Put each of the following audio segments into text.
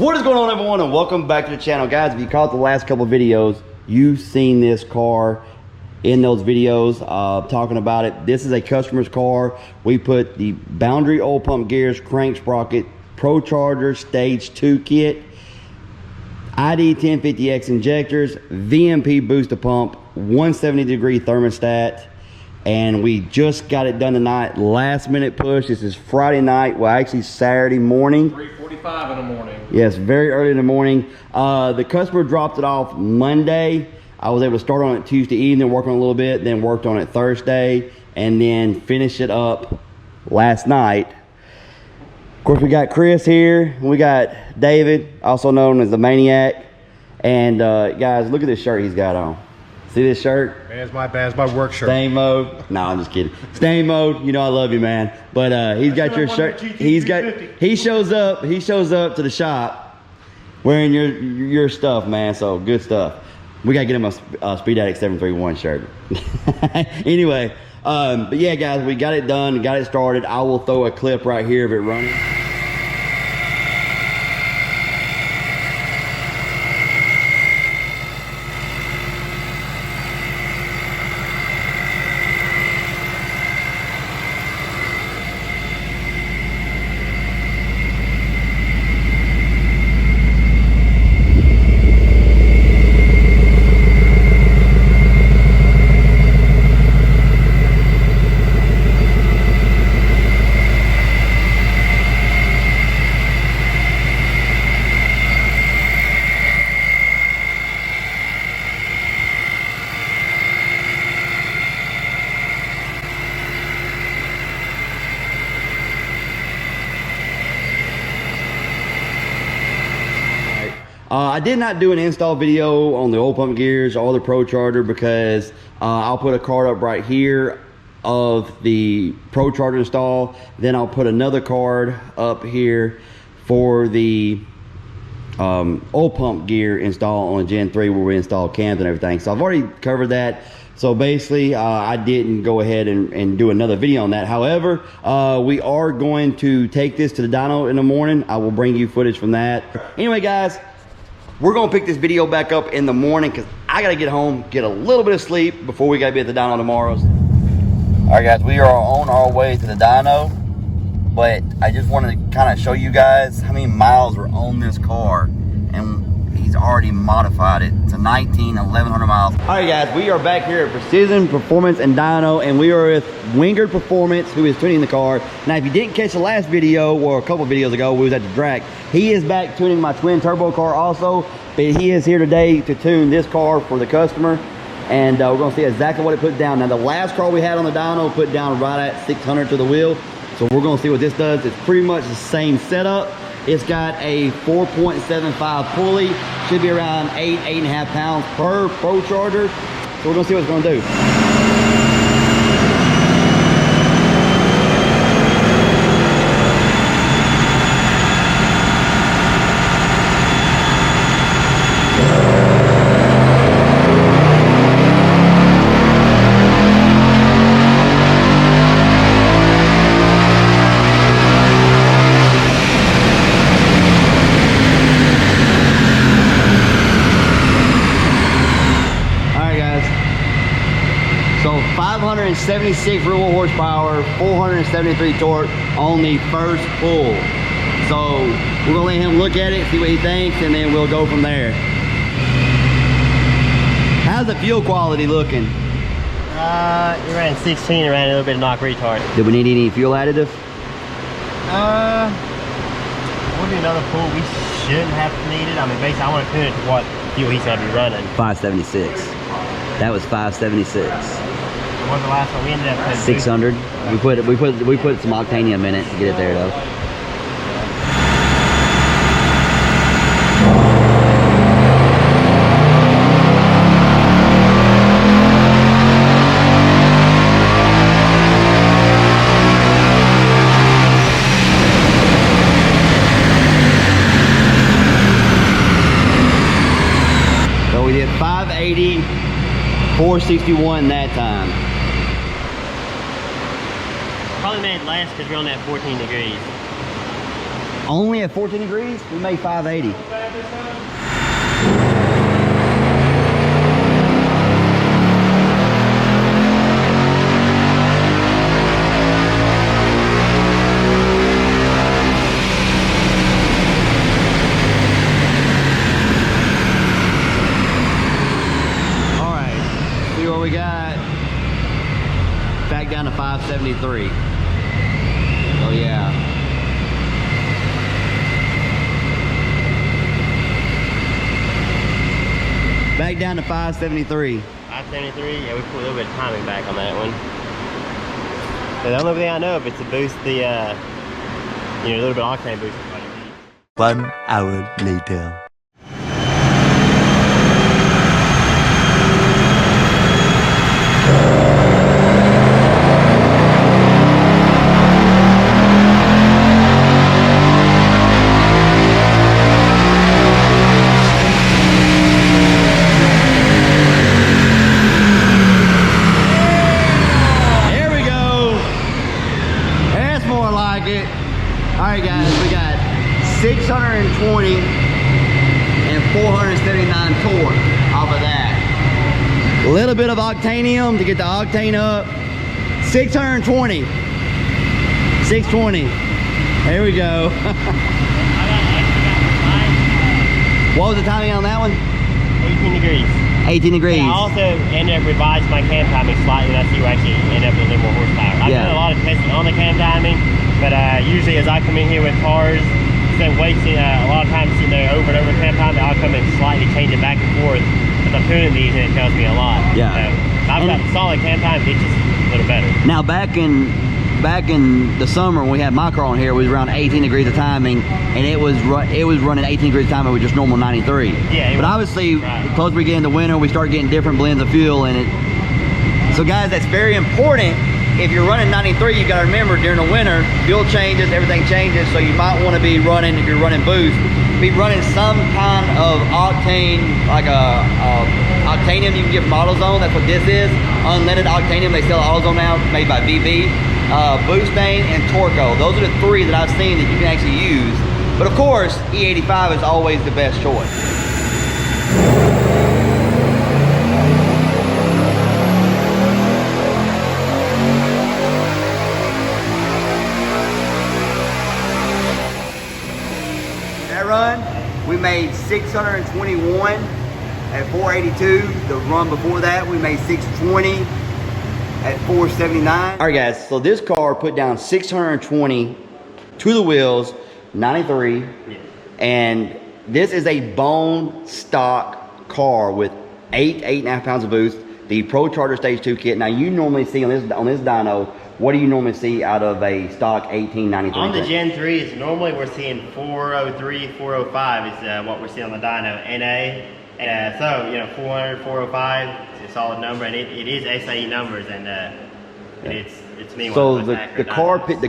What is going on, everyone, and welcome back to the channel. Guys, if you caught the last couple of videos, you've seen this car in those videos talking about it. This is a customer's car. We put the boundary oil pump gears, crank sprocket, Procharger Stage 2 kit, ID 1050X injectors, VMP booster pump, 170-degree thermostat, and we just got it done tonight. Last minute push. This is Friday night, well, actually Saturday morning. 3:45 in the morning. Yes, very early in the morning. The customer dropped it off Monday. I was able to start on it Tuesday evening, work on it a little bit, then worked on it Thursday, and then finish it up last night. Of course, we got Chris here. We got David, also known as the Maniac. And guys, look at this shirt he's got on. See this shirt? Man, it's my work shirt. Stain mode. No, I'm just kidding. Stain mode. You know I love you, man. But he's got your shirt. He shows up to the shop wearing your stuff, man. So good stuff. We gotta get him a Speed Addict 731 shirt. Anyway, but yeah, guys, we got it done, got it started. I will throw a clip right here of it running. I did not do an install video on the oil pump gears or the Procharger because I'll put a card up right here of the Procharger install. Then I'll put another card up here for the oil pump gear install on Gen 3 where we install cams and everything. So I've already covered that. So basically, I didn't go ahead and do another video on that. However, we are going to take this to the dyno in the morning. I will bring you footage from that. Anyway, guys, we're gonna pick this video back up in the morning because I gotta get home, get a little bit of sleep before we gotta be at the dyno tomorrow. All right, guys, we are on our way to the dyno, but I just wanted to kind of show you guys how many miles are on this car, and he's already modified it to 1,100 miles. All right, guys, we are back here at Precision Performance and Dyno, and we are with Wengerd Performance, who is tuning the car. Now, if you didn't catch the last video, or a couple of videos ago, we was at the track. He is back tuning my twin turbo car also, but he is here today to tune this car for the customer, and we're gonna see exactly what it put down. Now, the last car we had on the dyno put down right at 600 to the wheel, so we're gonna see what this does. It's pretty much the same setup. It's got a 4.75 pulley, should be around 8.5 pounds per Procharger. So we're gonna see what it's gonna do. So 576 real horsepower, 473 torque on the first pull. So we're gonna let him look at it, see what he thinks, and then we'll go from there. How's the fuel quality looking? It ran 16, it ran a little bit of knock retard. Did we need any fuel additive? We'll do another pull. We shouldn't have to need it. I mean, basically, I want to tune it to what fuel he's gonna be running. 576. That was 576. What's the last one? We ended up putting 600. We put some octanium in it to get it there though. So we did 580, 461 that time. Probably made it less because we're on that 14 degrees. Only at 14 degrees, we made 580. All right, see what we got. Back down to 573. Oh yeah. Back down to 573. 573, yeah, we put a little bit of timing back on that one. But the only thing I know of it's to boost the, you know, a little bit of octane boost. 1 hour later. Alright guys, we got 620 and 479 torque off of that. A little bit of octanium to get the octane up. 620. 620. There we go. What was the timing on that one? 18 degrees. 18 degrees. I also ended up revising my cam timing slightly, and I see where I actually end up with a little more horsepower. I've done a lot of testing on the cam timing, but usually as I come in here with cars, instead of wasting a lot of time sitting there over and over cam timing, I'll come in slightly change it back and forth. As I'm tuning these, and it tells me a lot. Yeah. So I've got solid cam time, it's just a little better. Now back in the summer when we had my car on here, it was around 18 degrees of timing, and it was running 18 degrees of timing with just normal 93. Yeah. But obviously, the closer we get into winter, we start getting different blends of fuel in it. So guys, that's very important. If you're running 93, you got to remember during the winter, fuel changes, everything changes. So you might want to be running, if you're running boost, be running some kind of octane, like a octanium you can get from AutoZone. That's what this is. Unleaded octanium. They sell AutoZone now, made by VV. Boostane and Torco. Those are the three that I've seen that you can actually use. But of course, E85 is always the best choice. That run, we made 621 at 482. The run before that, we made 620 at 479. All right guys, so this car put down 620 to the wheels, 93. And this is a bone stock car with 8.5 pounds of boost, the Procharger Stage 2 kit. Now you normally see on this dyno, what do you normally see out of a stock 1893? On the Gen 3, it's normally we're seeing 403, 405 is what we're seeing on the dyno, NA. And so, you know, 400, 405, it's a solid number, and it is SAE numbers, and it's me. So the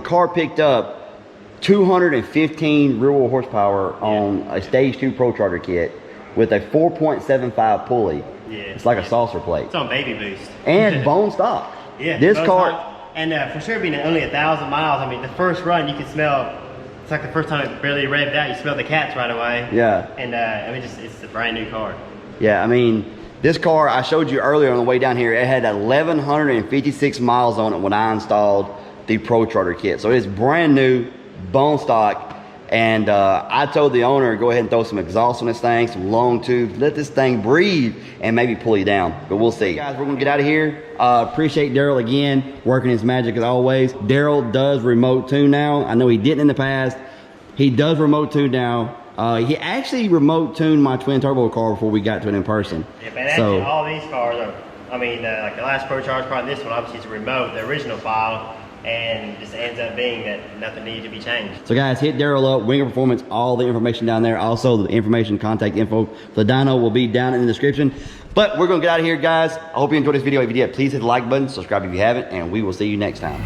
car picked up 215 rear wheel horsepower on a Stage 2 Procharger kit with a 4.75 pulley. Yeah, it's like a saucer plate. It's on baby boost and bone stock. Yeah, this car. And for sure, being only 1,000 miles, I mean, the first run you can smell. It's like the first time it barely revved out, you smell the cats right away. Yeah. And I mean, it's a brand new car. Yeah, I mean, this car I showed you earlier on the way down here, it had 1,156 miles on it when I installed the Procharger kit. So it's brand new, bone stock. And I told the owner, go ahead and throw some exhaust on this thing, some long tubes, let this thing breathe and maybe pull you down. But we'll see. Guys, we're gonna get out of here. Appreciate Daryl again, working his magic as always. Daryl does remote tune now. I know he didn't in the past. He does remote tune now. He actually remote tuned my twin turbo car before we got to it in person. Yeah, but actually all these cars are, I mean, like the last Procharger car, this one obviously is a remote, the original file. And just ends up being that nothing needed to be changed. So guys, hit Daryl up, Wengerd Performance, all the information down there. Also the information, contact info for the dyno will be down in the description. But we're gonna get out of here, guys. I hope you enjoyed this video. If you did, please hit the like button, subscribe if you haven't, and we will see you next time.